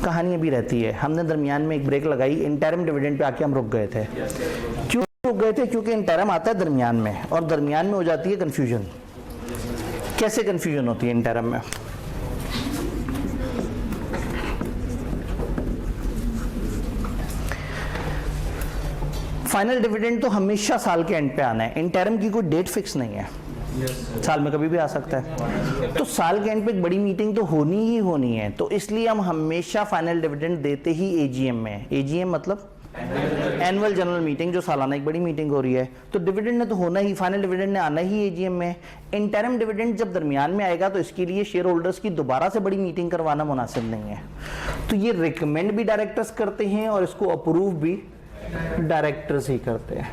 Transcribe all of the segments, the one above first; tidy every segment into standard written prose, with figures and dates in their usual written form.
कहानी अभी रहती है। हमने दरमियान में एक ब्रेक लगाई, इंटरिम डिविडेंड पे आके हम रुक गए थे। क्यों रुक गए थे? क्योंकि इंटरिम आता है दरमियान में, और दरमियान में हो जाती है कंफ्यूजन। कैसे कंफ्यूजन होती है इंटरिम में? फाइनल डिविडेंड तो हमेशा साल के एंड पे आना है, इंटरिम की कोई डेट फिक्स नहीं है, साल में कभी भी आ सकता है। तो साल के एंड पे एक बड़ी मीटिंग तो होनी ही होनी है, तो इसलिए हम हमेशा फाइनल डिविडेंड देते ही एजीएम में। एजीएम मतलब एनुअल जनरल मीटिंग, जो सालाना एक बड़ी मीटिंग हो रही है। तो डिविडेंड ने तो होना ही, फाइनल डिविडेंड ने आना ही एजीएम में। इंटरिम डिविडेंड जब दरमियान में आएगा तो इसके लिए शेयर होल्डर्स की दोबारा से बड़ी मीटिंग करवाना मुनासिब नहीं है। तो ये रिकमेंड भी डायरेक्टर्स करते हैं और इसको अप्रूव भी डायरेक्टर्स ही करते हैं।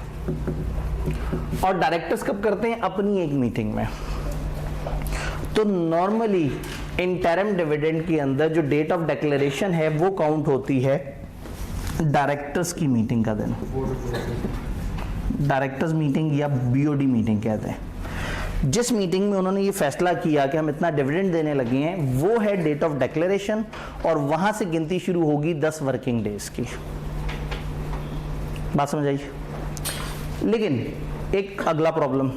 और डायरेक्टर्स कब करते हैं? अपनी एक मीटिंग में। तो नॉर्मली इंटरिम डिविडेंड के अंदर जो डेट ऑफ डिक्लेरेशन है वो काउंट होती है डायरेक्टर्स की मीटिंग का दिन। डायरेक्टर्स मीटिंग या बीओडी मीटिंग कहते हैं। जिस मीटिंग में उन्होंने ये फैसला किया कि हम इतना डिविडेंड देने लगे हैं, वो है डेट ऑफ डिक्लेरेशन, और वहां से गिनती शुरू होगी 10 वर्किंग डेज की। बात समझ आई? लेकिन एक अगला प्रॉब्लम,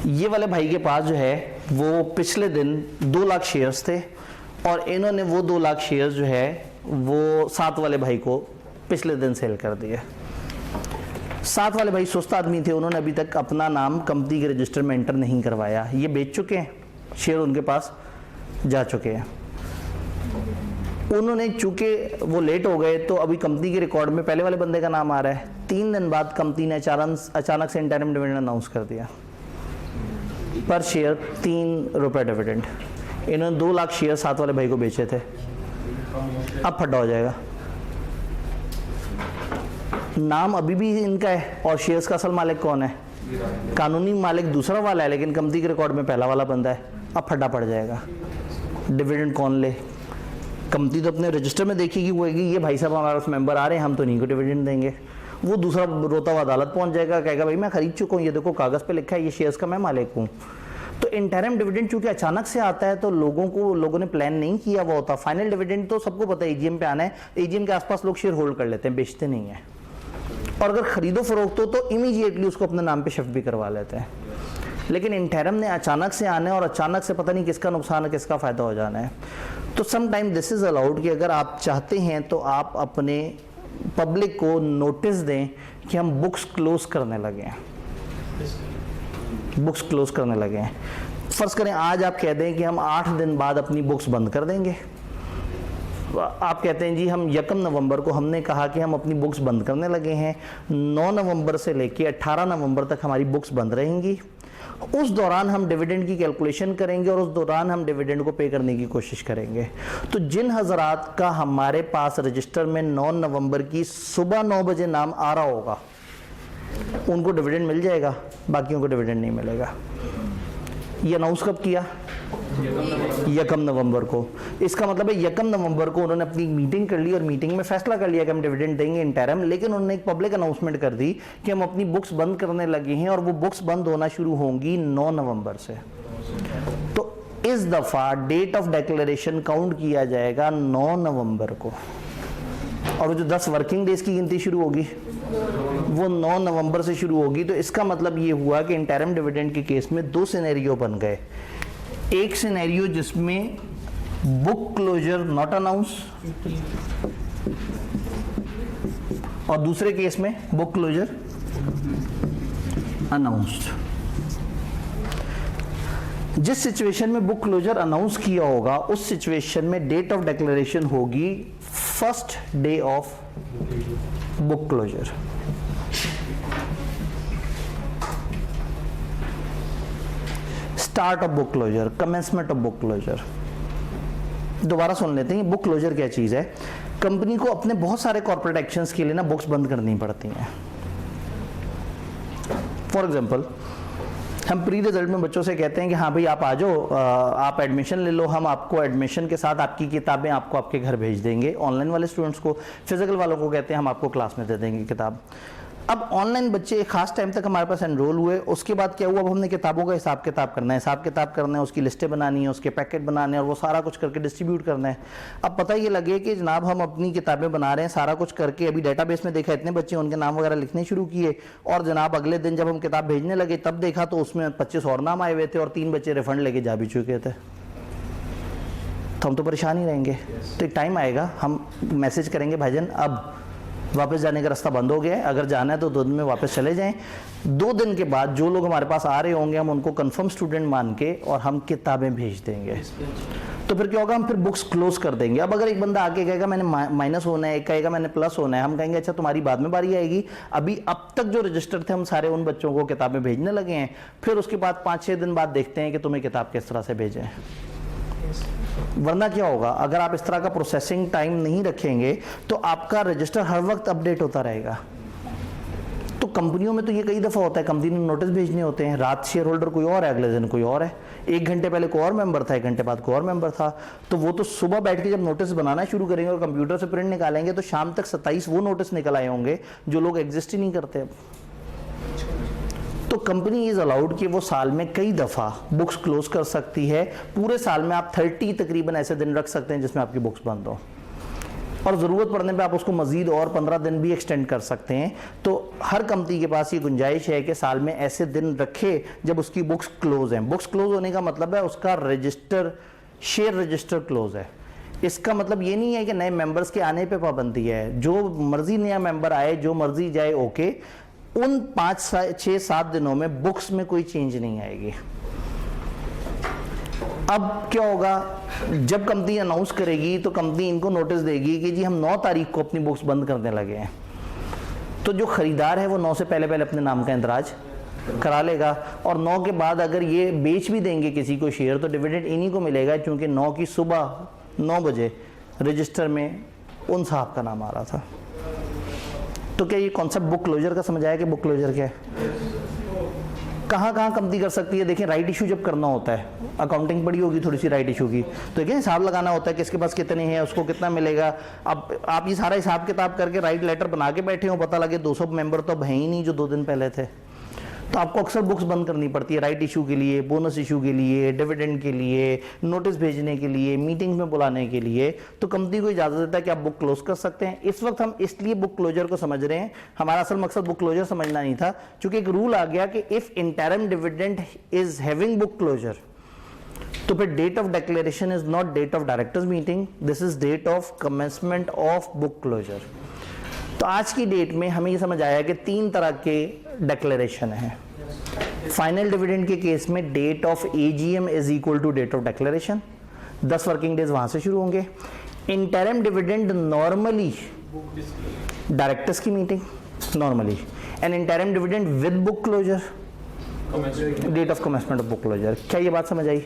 ये वाले भाई के पास जो है वो पिछले दिन 2 लाख शेयर्स थे, और इन्होंने वो 2 लाख शेयर्स जो है वो 7 वाले भाई को पिछले दिन सेल कर दिए। 7 वाले भाई सुस्त आदमी थे, उन्होंने अभी तक अपना नाम कंपनी के रजिस्टर में एंटर नहीं करवाया। ये बेच चुके हैं, शेयर उनके पास जा चुके हैं। उन्होंने चूंकि वो लेट हो गए, तो अभी कंपनी के रिकॉर्ड में पहले वाले बंदे का नाम आ रहा है। 3 दिन बाद कंपनी ने अचानक से इंटरिम डिविडेंड अनाउंस कर दिया, पर शेयर 3 रुपए डिविडेंड। इन्होंने 2 लाख शेयर 7 वाले भाई को बेचे थे, अब फटा हो जाएगा। नाम अभी भी इनका है और शेयर्स का असल मालिक कौन है? कानूनी मालिक दूसरा वाला है, लेकिन कंपनी के रिकॉर्ड में पहला वाला बंदा है, अब फटा पड़ जाएगा। डिविडेंड कौन ले? कंपनी तो अपने रजिस्टर में देखेगी, वो ये भाई साहब हमारे मेंबर आ रहे हैं, हम तो नहीं को डिविडेंड देंगे। वो दूसरा रोता हुआ अदालत पहुंच जाएगा, कहेगा भाई मैं खरीद चुका हूँ, ये देखो कागज पे लिखा है, ये शेयर्स का मैं मालिक हूँ। तो इंटरिम डिविडेंड चूंकि अचानक से आता है, तो लोगों ने प्लान नहीं किया हुआ होता। फाइनल डिविडेंड तो सबको पता है एजीएम पे आना है, एजीएम के आसपास लोग शेयर होल्ड कर लेते हैं, बेचते नहीं है। और अगर खरीदो फरोख्त हो तो इमीडिएटली उसको अपने नाम पे शिफ्ट भी करवा लेते हैं। लेकिन इंटरिम ने अचानक से आना है, और अचानक से पता नहीं किसका नुकसान है किसका फायदा हो जाना है। तो some time this is allowed कि अगर आप चाहते हैं तो आप अपने पब्लिक को नोटिस दें कि हम बुक्स क्लोज करने लगे हैं। बुक्स क्लोज करने लगे हैं। फर्ज करें आज आप कह दें कि हम 8 दिन बाद अपनी बुक्स बंद कर देंगे। आप कहते हैं जी हम 1 नवंबर को हमने कहा कि हम अपनी बुक्स बंद करने लगे हैं, 9 नवंबर से लेकर 18 नवंबर तक हमारी बुक्स बंद रहेंगी। उस दौरान हम डिविडेंड की कैलकुलेशन करेंगे और उस दौरान हम डिविडेंड को पे करने की कोशिश करेंगे। तो जिन हजरात का हमारे पास रजिस्टर में 9 नवंबर की सुबह 9 बजे नाम आ रहा होगा, उनको डिविडेंड मिल जाएगा, बाकियों को डिविडेंड नहीं मिलेगा। ये अनाउंस कब किया? 1 नवंबर को। इसका मतलब है 1 नवंबर को उन्होंने अपनी मीटिंग कर ली और मीटिंग में फैसला कर लिया कि हम डिविडेंड देंगे इंटरिम, लेकिन उन्होंने एक पब्लिक अनाउंसमेंट कर दी कि हम अपनी बुक्स बंद करने लगे हैं, और वो बुक्स बंद होना शुरू होंगी 9 नवंबर से। तो इस दफा डेट ऑफ डिक्लेरेशन काउंट किया जाएगा 9 नवंबर को, और जो 10 वर्किंग डेज की गिनती शुरू होगी वो 9 नवंबर से शुरू होगी। तो इसका मतलब ये हुआ कि इंटरिम डिविडेंड के केस में 2 सिनेरियो बन गए। एक सिनेरियो जिसमें बुक क्लोजर नॉट अनाउंस, और दूसरे केस में बुक क्लोजर अनाउंस्ड। जिस सिचुएशन में बुक क्लोजर अनाउंस किया होगा, उस सिचुएशन में डेट ऑफ डिक्लेरेशन होगी 1st day of book closure. Start of book closure, commencement of book closure. दोबारा सुन लेते हैं बुक क्लोजर क्या चीज है। कंपनी को अपने बहुत सारे कॉर्पोरेट एक्शंस के लिए ना बुक्स बंद करनी पड़ती हैं। फॉर एग्जांपल, हम प्री रिजल्ट में बच्चों से कहते हैं कि हाँ भाई आप आ जाओ, आप एडमिशन ले लो, हम आपको एडमिशन के साथ आपकी किताबें आपको आपके घर भेज देंगे। ऑनलाइन वाले स्टूडेंट्स को, फिजिकल वालों को कहते हैं हम आपको क्लास में दे देंगे किताब। अब ऑनलाइन बच्चे एक खास टाइम तक हमारे पास एनरोल हुए, उसके बाद क्या हुआ, अब हमने किताबों का हिसाब किताब करना है, उसकी लिस्टें बनानी है, उसके पैकेट बनाने हैं और वो सारा कुछ करके डिस्ट्रीब्यूट करना है। अब पता ये लगे कि जनाब हम अपनी किताबें बना रहे हैं, सारा कुछ करके अभी डेटाबेस में देखा इतने बच्चे, उनके नाम वगैरह लिखने शुरू किए, और जनाब अगले दिन जब हम किताब भेजने लगे तब देखा तो उसमें 25 और नाम आए हुए थे और 3 बच्चे रिफंड लेके जा भी चुके थे। तो हम तो परेशान ही रहेंगे। तो एक टाइम आएगा हम मैसेज करेंगे भाईजान अब वापस जाने का रास्ता बंद हो गया है, अगर जाना है तो 2 दिन में वापस चले जाएं। 2 दिन के बाद जो लोग हमारे पास आ रहे होंगे हम उनको कंफर्म स्टूडेंट मान के और हम किताबें भेज देंगे। तो फिर क्या होगा, हम फिर बुक्स क्लोज कर देंगे। अब अगर एक बंदा आके कहेगा मैंने माइनस होना है, एक कहेगा मैंने प्लस होना है, हम कहेंगे अच्छा तुम्हारी बाद में बारी आएगी, अभी अब तक जो रजिस्टर थे हम सारे उन बच्चों को किताबें भेजने लगे हैं, फिर उसके बाद 5-6 दिन बाद देखते हैं कि तुम्हें किताब किस तरह से भेजें। वरना क्या होगा, अगर आप इस तरह का प्रोसेसिंग टाइम नहीं रखेंगे तो आपका रजिस्टर हर वक्त अपडेट होता रहेगा। तो कंपनियों में तो ये कई दफ़ा होता है, कंपनी ने नोटिस भेजने होते हैं, रात शेयर होल्डर कोई और है, अगले दिन कोई और है, 1 घंटे पहले कोई और मेंबर था, 1 घंटे बाद कोई और मेंबर था, तो वो तो सुबह बैठ के जब नोटिस बनाना शुरू करेंगे और कंप्यूटर से प्रिंट निकालेंगे तो शाम तक 27 वो नोटिस निकल आए होंगे जो लोग एग्जिस्ट ही नहीं करते अब। तो कंपनी इज अलाउड कि वो साल में कई दफ़ा बुक्स क्लोज कर सकती है। पूरे साल में आप 30 तकरीबन ऐसे दिन रख सकते हैं जिसमें आपकी बुक्स बंद हो, और ज़रूरत पड़ने पे आप उसको मज़ीद और 15 दिन भी एक्सटेंड कर सकते हैं। तो हर कंपनी के पास ये गुंजाइश है कि साल में ऐसे दिन रखे जब उसकी बुक्स क्लोज हैं। बुक्स क्लोज होने का मतलब है उसका रजिस्टर, शेयर रजिस्टर क्लोज है। इसका मतलब ये नहीं है कि नए मेंबर्स के आने पे पाबंदी है, जो मर्जी नया मेंबर आए, जो मर्जी जाए, ओके, उन 5-6-7 दिनों में बुक्स में कोई चेंज नहीं आएगी। अब क्या होगा, जब कंपनी अनाउंस करेगी तो कंपनी इनको नोटिस देगी कि जी हम 9 तारीख को अपनी बुक्स बंद करने लगे हैं। तो जो खरीदार है वो 9 से पहले अपने नाम का इंदराज करा लेगा, और 9 के बाद अगर ये बेच भी देंगे किसी को शेयर तो डिविडेंड इन्हीं को मिलेगा, क्योंकि 9 की सुबह 9 बजे रजिस्टर में उन साहब का नाम आ रहा था। तो क्या ये कॉन्सेप्ट बुक क्लोजर का समझ आया कि बुक क्लोजर क्या है? कहाँ कंपनी कर सकती है? देखिए, राइट इशू जब करना होता है, अकाउंटिंग पड़ी होगी थोड़ी सी राइट इशू की, तो देखिए हिसाब लगाना होता है किसके पास कितने हैं, उसको कितना मिलेगा। अब आप ये सारा हिसाब किताब करके राइट लेटर बना के बैठे हो, पता लगे 200 मेंबर तो अब हैं ही नहीं जो 2 दिन पहले थे, तो आपको अक्सर बुक्स बंद करनी पड़ती है राइट इशू के लिए, बोनस इशू के लिए, डिविडेंड के लिए, नोटिस भेजने के लिए, मीटिंग में बुलाने के लिए। तो कंपनी को इजाज़त देता है कि आप बुक क्लोज कर सकते हैं। इस वक्त हम इसलिए बुक क्लोजर को समझ रहे हैं, हमारा असल मकसद बुक क्लोजर समझना नहीं था, क्योंकि एक रूल आ गया कि if interim dividend is having book closure, तो फिर date of declaration is not date of directors meeting, this is date of commencement of book closure. तो आज की डेट में हमें ये समझ आया कि 3 तरह के डिक्लेरेशन है। फाइनल डिविडेंड के केस में date of AGM is equal to date of declaration, 10 working days वहां से शुरू होंगे। इंटरिम डिविडेंड नॉर्मली डायरेक्टर्स की meeting normally, and interim dividend with book closure, date of commencement of book closure. क्या ये बात समझ आई?